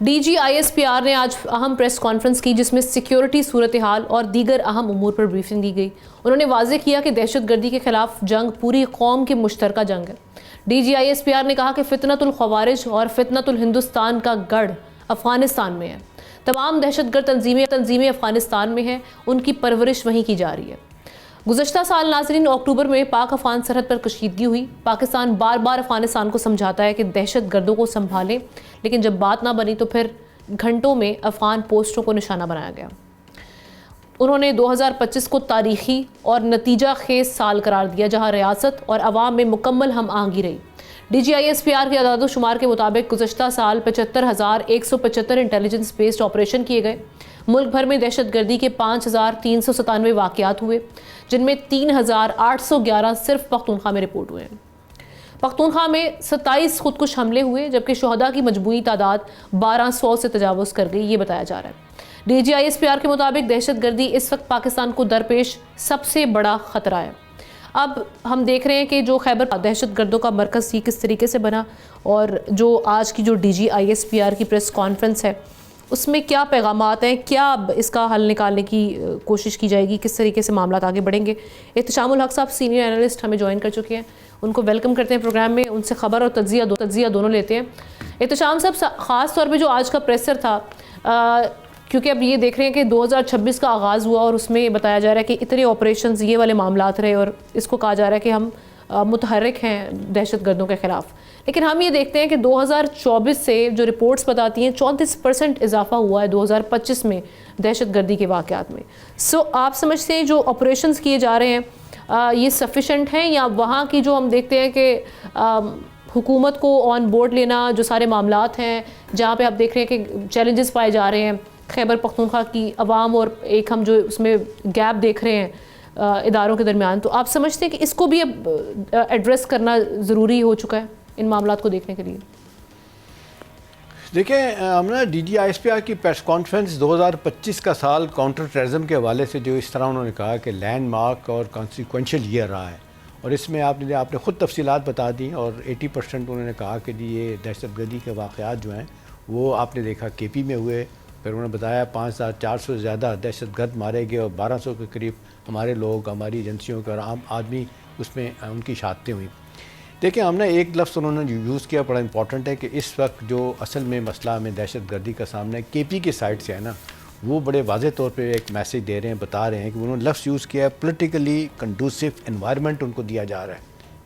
D G I S P R نے آج اہم پریس کانفرنس کی جس میں سیکیورٹی صورتحال اور دیگر اہم امور پر بریفنگ دی گئی۔ انہوں نے واضح کیا کہ دہشت گردی کے خلاف جنگ پوری قوم کی مشترکہ جنگ ہے۔ D G I S P R نے کہا کہ فتنۃ الخوارج اور فتنۃ الہندوستان کا گڑھ افغانستان میں ہے۔ تمام دہشت گرد تنظیمیں افغانستان میں ہیں، ان کی پرورش وہیں کی جا رہی ہے۔ گزشتہ سال ناظرین اکتوبر میں پاک افغان سرحد پر کشیدگی ہوئی۔ پاکستان بار بار افغانستان کو سمجھاتا ہے کہ دہشت گردوں کو سنبھالیں، لیکن جب بات نہ بنی تو پھر گھنٹوں میں افغان پوسٹوں کو نشانہ بنایا گیا۔ انہوں نے 2025 کو تاریخی اور نتیجہ خیز سال قرار دیا جہاں ریاست اور عوام میں مکمل ہم آہنگی رہی۔ D G I S P R کے اعداد و شمار کے مطابق گزشتہ سال 75,175 انٹیلیجنس بیسڈ آپریشن کیے گئے۔ ملک بھر میں دہشت گردی کے 5,397 واقعات ہوئے، جن میں 3,811 صرف پختونخوا میں رپورٹ ہوئے ہیں۔ پختونخوا میں 27 خودکش حملے ہوئے جبکہ شہداء کی مجموعی تعداد 1,200 سے تجاوز کر گئی، یہ بتایا جا رہا ہے۔ D G I S P R کے مطابق دہشت گردی اس وقت پاکستان کو درپیش سب سے بڑا خطرہ ہے۔ اب ہم دیکھ رہے ہیں کہ جو خیبر دہشت گردوں کا مرکز ہی کس طریقے سے بنا، اور جو آج کی جو D G I S P R کی پریس کانفرنس ہے اس میں کیا پیغامات ہیں، کیا اس کا حل نکالنے کی کوشش کی جائے گی، کس طریقے سے معاملات آگے بڑھیں گے۔ احتشام الحق صاحب سینئر اینالسٹ ہمیں جوائن کر چکے ہیں، ان کو ویلکم کرتے ہیں پروگرام میں، ان سے خبر اور تجزیہ دونوں لیتے ہیں۔ احتشام صاحب، خاص طور پہ جو آج کا پریسر تھا، کیونکہ اب یہ دیکھ رہے ہیں کہ 2026 کا آغاز ہوا اور اس میں بتایا جا رہا ہے کہ اتنے آپریشنز یہ والے معاملات رہے اور اس کو کہا جا رہا ہے کہ ہم متحرک ہیں دہشت گردوں کے خلاف، لیکن ہم یہ دیکھتے ہیں کہ 2024 سے جو رپورٹس بتاتی ہیں 34% اضافہ ہوا ہے 2025 میں دہشت گردی کے واقعات میں۔ آپ سمجھتے ہیں جو آپریشنز کیے جا رہے ہیں یہ سفیشنٹ ہیں، یا وہاں کی جو ہم دیکھتے ہیں کہ حکومت کو آن بورڈ لینا، جو سارے معاملات ہیں جہاں پہ آپ دیکھ رہے ہیں کہ چیلنجز پائے جا رہے ہیں خیبر پختونخوا کی عوام اور ایک ہم جو اس میں گیپ دیکھ رہے ہیں اداروں کے درمیان، تو آپ سمجھتے ہیں کہ اس کو بھی اب ایڈریس کرنا ضروری ہو چکا ہے ان معاملات کو دیکھنے کے لیے؟ دیکھیں، ہم نے D G I S P R کی پریس کانفرنس 2025 کا سال کاؤنٹر ٹیررزم کے حوالے سے جو اس طرح انہوں نے کہا کہ لینڈ مارک اور کانسیکوینشل ایئر رہا ہے، اور اس میں آپ نے خود تفصیلات بتا دی، اور 80% انہوں نے کہا کہ جی یہ دہشت گردی کے واقعات جو ہیں وہ آپ نے دیکھا کے پی میں ہوئے، پھر انہوں نے بتایا 5,400 سے زیادہ دہشت گرد مارے گئے اور 1,200 کے قریب ہمارے لوگ، ہماری ایجنسیوں کے اور عام آدمی اس میں ان کی شہادتیں ہوئیں۔ دیکھیں، ہم نے ایک لفظ انہوں نے یوز کیا بڑا امپورٹنٹ ہے کہ اس وقت جو اصل میں مسئلہ ہمیں دہشت گردی کا سامنا ہے کے پی کے سائڈ سے ہے نا، وہ بڑے واضح طور پہ ایک میسیج دے رہے ہیں، بتا رہے ہیں کہ انہوں نے لفظ یوز کیا ہے پولیٹیکلی کنڈوسیو انوائرمنٹ ان کو دیا جا رہا ہے،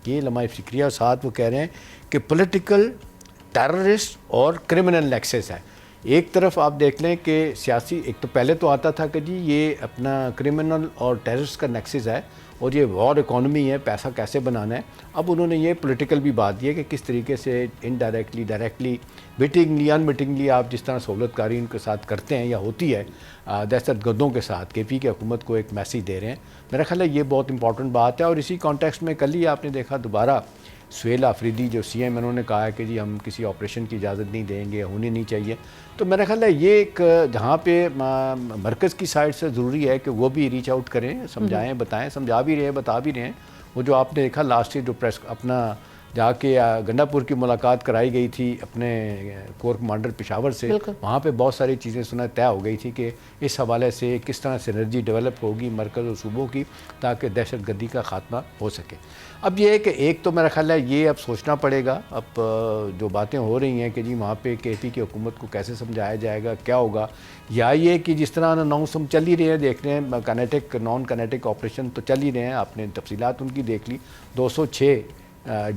یہ لمحہ فکریہ، اور ساتھ وہ کہہ رہے ہیں کہ پولیٹیکل ٹیررسٹ اور کرمنل نیکسس ہے۔ ایک طرف آپ دیکھ لیں کہ سیاسی، ایک تو پہلے تو آتا تھا کہ جی یہ اپنا کرمنل اور ٹیررسٹ کا نیکسس ہے اور یہ وار اکانومی ہے، پیسہ کیسے بنانا ہے۔ اب انہوں نے یہ پولیٹیکل بھی بات دی ہے کہ کس طریقے سے انڈائریکٹلی، ڈائریکٹلی، وٹنگلی، انوٹنگلی آپ جس طرح سہولت کاری ان کے ساتھ کرتے ہیں یا ہوتی ہے دہشت گردوں کے ساتھ، کے پی کی حکومت کو ایک میسیج دے رہے ہیں۔ میرا خیال ہے یہ بہت امپورٹنٹ بات ہے، اور اسی کانٹیکسٹ میں کل ہی آپ نے دیکھا دوبارہ سہیل آفریدی جو سی ایم، انہوں نے کہا ہے کہ جی ہم کسی آپریشن کی اجازت نہیں دیں گے، ہونی نہیں چاہیے۔ تو میرا خیال ہے یہ ایک جہاں پہ مرکز کی سائڈ سے ضروری ہے کہ وہ بھی ریچ آؤٹ کریں، سمجھائیں، بتائیں، سمجھا بھی رہے ہیں، بتا بھی رہے ہیں۔ وہ جو آپ نے دیکھا لاسٹ ایئر جو پریس اپنا جا کے گنڈا پور کی ملاقات کرائی گئی تھی اپنے کور کمانڈر پشاور سے، وہاں پہ بہت ساری چیزیں سنا طے ہو گئی تھی کہ اس حوالے سے کس طرح سینرجی ڈیولپ ہوگی مرکز اور صوبوں کی تاکہ دہشت گردی کا خاتمہ ہو سکے۔ اب یہ ہے کہ ایک تو میرا خیال ہے یہ اب سوچنا پڑے گا، اب جو باتیں ہو رہی ہیں کہ جی وہاں پہ کے پی کی حکومت کو کیسے سمجھایا جائے گا، کیا ہوگا، یا یہ کہ جس طرح اناؤنس ہم چل ہی رہے ہیں، دیکھ رہے ہیں کینیٹک نان کینیٹک آپریشن تو چل ہی رہے ہیں، آپ نے تفصیلات ان کی دیکھ لی، 206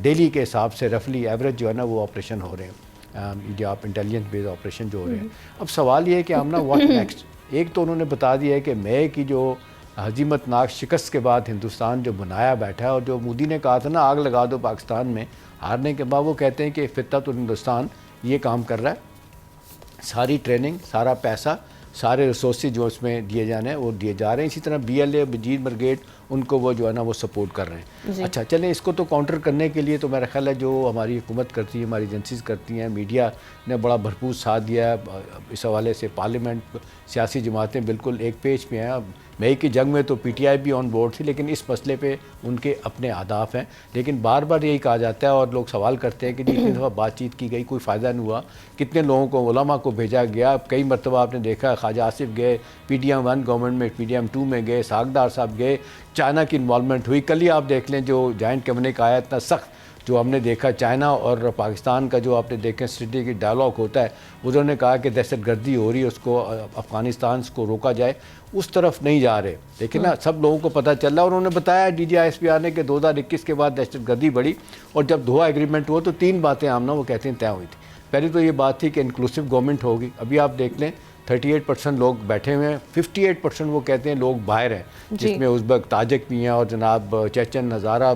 ڈیلی کے حساب سے رفلی ایوریج جو ہے نا وہ آپریشن ہو رہے ہیں، جو آپ انٹیلیجنس بیس آپریشن جو ہو رہے ہیں۔ اب سوال یہ ہے کہ ہم نا واٹ نیکسٹ۔ ایک تو انہوں نے بتا دیا ہے کہ مئی کی جو ہزیمت ناک شکست کے بعد ہندوستان جو بنایا بیٹھا ہے، اور جو مودی نے کہا تھا نا آگ لگا دو پاکستان میں ہارنے کے بعد، وہ کہتے ہیں کہ فتنۃ الہندوستان یہ کام کر رہا ہے، ساری ٹریننگ، سارا پیسہ، سارے ریسورسز جو اس میں دیے جانے ہیں وہ دیے جا رہے ہیں۔ اسی طرح بی ایل اے، بجیر بریگیڈ ان کو وہ جو ہے نا وہ سپورٹ کر رہے ہیں. اچھا چلیں اس کو تو کاؤنٹر کرنے کے لیے تو میرا خیال ہے جو ہماری حکومت کرتی ہے, ہماری ایجنسیز کرتی ہیں, میڈیا نے بڑا بھرپور ساتھ دیا ہے اس حوالے سے. پارلیمنٹ سیاسی جماعتیں بالکل ایک پیج پہ ہیں. مئی کی جنگ میں تو پی ٹی آئی بھی آن بورڈ تھی, لیکن اس مسئلے پہ ان کے اپنے اہداف ہیں. لیکن بار بار یہی کہا جاتا ہے اور لوگ سوال کرتے ہیں کہ جی اتنی دفعہ بات چیت کی گئی, کوئی فائدہ نہیں ہوا. کتنے لوگوں کو, علماء کو بھیجا گیا, کئی مرتبہ آپ نے دیکھا خواجہ آصف گئے, پی ڈی ایم 1 گورنمنٹ میں, پی ڈی ایم 2 میں گئے, ساگدار صاحب گئے, چائنا کی انوالومنٹ ہوئی. کل ہی آپ دیکھ لیں جو جوائنٹ کمیونیکے آیا اتنا سخت جو ہم نے دیکھا چائنا اور پاکستان کا جو آپ نے دیکھیں اسٹریٹجک ڈائلاگ ہوتا ہے, انہوں نے کہا کہ دہشت گردی ہو رہی ہے اس کو افغانستان کو روکا جائے, اس طرف نہیں جا رہے. لیکن نا سب لوگوں کو پتہ چلا, اور انہوں نے بتایا D G I S P R نے کہ 2021 کے بعد دہشت گردی بڑھی, اور جب دوحہ ایگریمنٹ ہوا تو 3 باتیں آمنا وہ کہتے ہیں طے ہوئی تھی. پہلی تو یہ بات تھی کہ انکلوسیو گورنمنٹ ہوگی. ابھی آپ دیکھ لیں 38% لوگ بیٹھے ہوئے ہیں, 58% وہ کہتے ہیں لوگ باہر ہیں, جس میں ازبک تاجک بھی ہیں اور جناب چیچن ہزارہ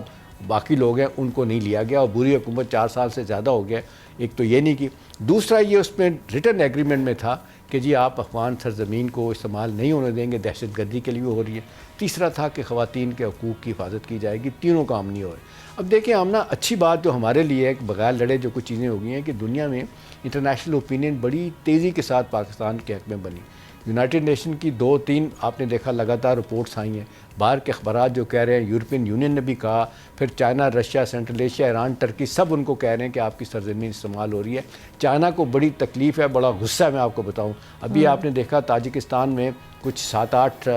باقی لوگ ہیں, ان کو نہیں لیا گیا. اور بری حکومت 4 سال سے زیادہ ہو گیا. ایک تو یہ نہیں کی. دوسرا یہ اس میں ریٹن ایگریمنٹ میں تھا کہ جی آپ افغان سرزمین کو استعمال نہیں ہونے دیں گے, دہشت گردی کے لیے ہو رہی ہے. تیسرا تھا کہ خواتین کے حقوق کی حفاظت کی جائے گی. تینوں کام نہیں ہو رہے. اب دیکھیں ہم نا اچھی بات جو ہمارے لیے ہے کہ بغیر لڑے جو کچھ چیزیں ہو گئی ہیں کہ دنیا میں انٹرنیشنل اوپینین بڑی تیزی کے ساتھ پاکستان کے حق میں بنی. یونائٹڈ نیشن کی 2-3 آپ نے دیکھا لگاتار رپورٹس آئی ہیں. باہر کے اخبارات جو کہہ رہے ہیں, یورپین یونین نے بھی کہا, پھر China, Russia, central Asia, Iran, Turkey, سب ان کو کہہ رہے ہیں کہ آپ کی سرزمین استعمال ہو رہی ہے. چائنا کو بڑی تکلیف ہے, بڑا غصہ ہے. میں آپ کو بتاؤں, ابھی آپ نے دیکھا تاجکستان میں کچھ 7-8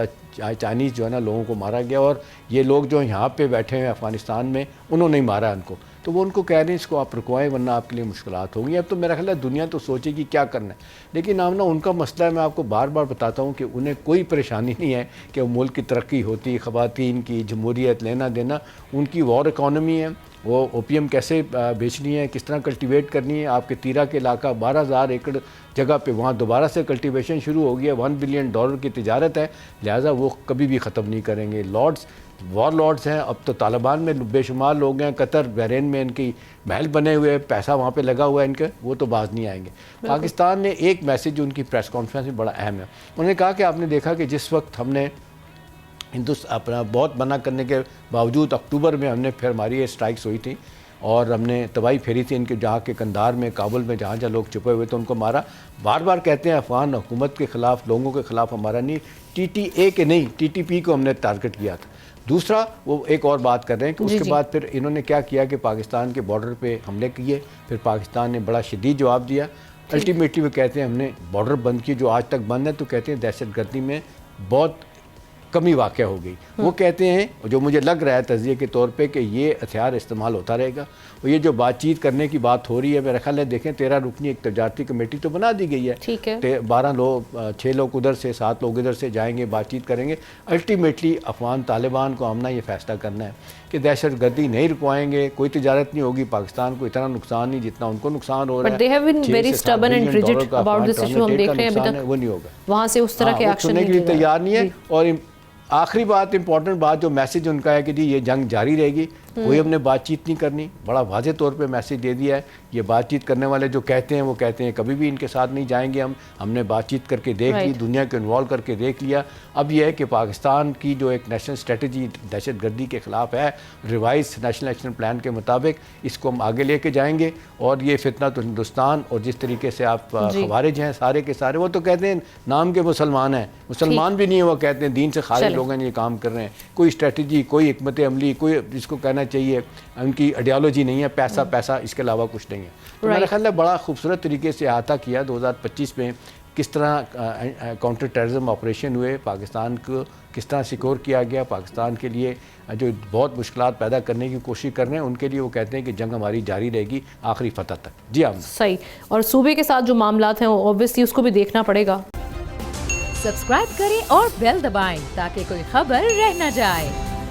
چائنیز جو ہے نا لوگوں کو مارا گیا, اور یہ لوگ جو یہاں پہ بیٹھے ہیں افغانستان میں انہوں نے مارا ان کو. تو وہ ان کو کہہ رہے ہیں اس کو آپ رکوائیں ورنہ آپ کے لیے مشکلات ہوں گی. اب تو میرا خیال ہے دنیا تو سوچے گی کیا کرنا ہے, لیکن نا ان کا مسئلہ ہے. میں آپ کو بار بار بتاتا ہوں کہ انہیں کوئی پریشانی نہیں ہے کہ وہ ملک کی ترقی ہوتی, خواتین کی جمہوریت, لینا دینا. ان کی وار اکانومی ہے, وہ اوپیم کیسے بیچنی ہے, کس طرح کلٹیویٹ کرنی ہے. آپ کے تیرا کے علاقہ 12,000 ایکڑ جگہ پہ وہاں دوبارہ سے کلٹیویشن شروع ہو گیا. $1 بلین کی تجارت ہے, لہٰذا وہ کبھی بھی ختم نہیں کریں گے. وار لارڈز ہیں. اب تو طالبان میں بے شمار لوگ ہیں, قطر بحرین میں ان کی محل بنے ہوئے, پیسہ وہاں پہ لگا ہوا ہے ان کے, وہ تو باز نہیں آئیں گے. پاکستان نے ایک میسیج جو ان کی پریس کانفرنس میں بڑا اہم ہے, انہوں نے کہا کہ آپ نے دیکھا کہ جس وقت ہم نے اپنا بہت منع کرنے کے باوجود اکتوبر میں ہم نے پھر ہماری یہ سٹرائکس ہوئی تھی اور ہم نے تباہی پھیری تھی ان کے, جہاں کے کندھار میں, کابل میں, جہاں جہاں لوگ چھپے ہوئے تھے ان کو مارا. بار بار کہتے ہیں افغان حکومت کے خلاف, لوگوں کے خلاف ہمارا نہیں, ٹی ٹی اے کے نہیں, ٹی ٹی پی کو ہم نے ٹارگٹ کیا تھا. دوسرا وہ ایک اور بات کر رہے ہیں کہ اس کے بعد پھر انہوں نے کیا کیا کہ پاکستان کے بارڈر پہ حملے کیے. پھر پاکستان نے بڑا شدید جواب دیا. الٹیمیٹلی وہ کہتے ہیں ہم نے بارڈر بند کی جو آج تک بند ہے, تو کہتے ہیں دہشت گردی میں بہت کمی واقع ہو گئی. وہ کہتے ہیں جو مجھے لگ رہا ہے تجزیے کے طور پہ کہ یہ ہتھیار استعمال ہوتا رہے گا. اور یہ جو بات چیت کرنے کی بات ہو رہی ہے, میرا خیال ہے دیکھیں 13 رکنی ایک تجارتی کمیٹی تو بنا دی گئی ہے. 12 لوگ, 6 لوگ ادھر سے, 7 لوگ ادھر سے جائیں گے, بات چیت کریں گے. الٹیمیٹلی افغان طالبان کو ہم نے یہ فیصلہ کرنا ہے کہ دہشت گردی نہیں رکوائیں گے, کوئی تجارت نہیں ہوگی. پاکستان کو اتنا نقصان نہیں جتنا ان کو نقصان ہو رہا ہے. But they have been very stubborn and rigid about this issue. ہم دیکھ رہے ہیں ابھی تک وہ نہیں ہوگا, وہاں سے اس طرح کے ایکشن نہیں کے لیے تیار نہیں ہے. اور آخری بات, امپورٹنٹ بات, جو میسیج ان کا ہے کہ جی یہ جنگ جاری رہے گی, کوئی ہم نے بات چیت نہیں کرنی. بڑا واضح طور پہ میسیج دے دیا ہے. یہ بات چیت کرنے والے جو کہتے ہیں وہ کہتے ہیں کبھی بھی ان کے ساتھ نہیں جائیں گے. ہم نے بات چیت کر کے دیکھ لی, دنیا کو انوالو کر کے دیکھ لیا. اب یہ ہے کہ پاکستان کی جو ایک نیشنل اسٹریٹجی دہشت گردی کے خلاف ہے, ریوائز نیشنل ایکشن پلان کے مطابق, اس کو ہم آگے لے کے جائیں گے. اور یہ فتنہ تو ہندوستان, اور جس طریقے سے آپ خوارج ہیں سارے کے سارے, وہ تو کہتے ہیں نام کے مسلمان ہیں, مسلمان بھی نہیں ہیں, وہ کہتے ہیں دین سے خارج لوگ ہیں یہ کام کر رہے ہیں. کوئی اسٹریٹجی, کوئی حکمت عملی, کوئی جس کو کہنا چاہیے ان کی آئیڈیالوجی نہیں ہے. پیسہ پیسہ, اس کے علاوہ کچھ نہیں ہے. تو میرا خیال ہے بڑا خوبصورت طریقے سے احاطہ کیا 2025 میں کس طرح کاؤنٹر ٹیررزم آپریشن ہوئے, پاکستان کو کس طرح سیکور کیا گیا. پاکستان کے لیے جو بہت مشکلات پیدا کرنے کی کوشش کر رہے ہیں, ان کے لیے وہ کہتے ہیں کہ جنگ ہماری جاری رہے گی آخری فتح تک. جی ہاں صحیح. اور صوبے کے ساتھ جو معاملات ہیں اوبویسلی اس کو بھی دیکھنا پڑے گا. سبسکرائب کریں اور بیل دبائیں تاکہ کوئی خبر رہ نہ جائے.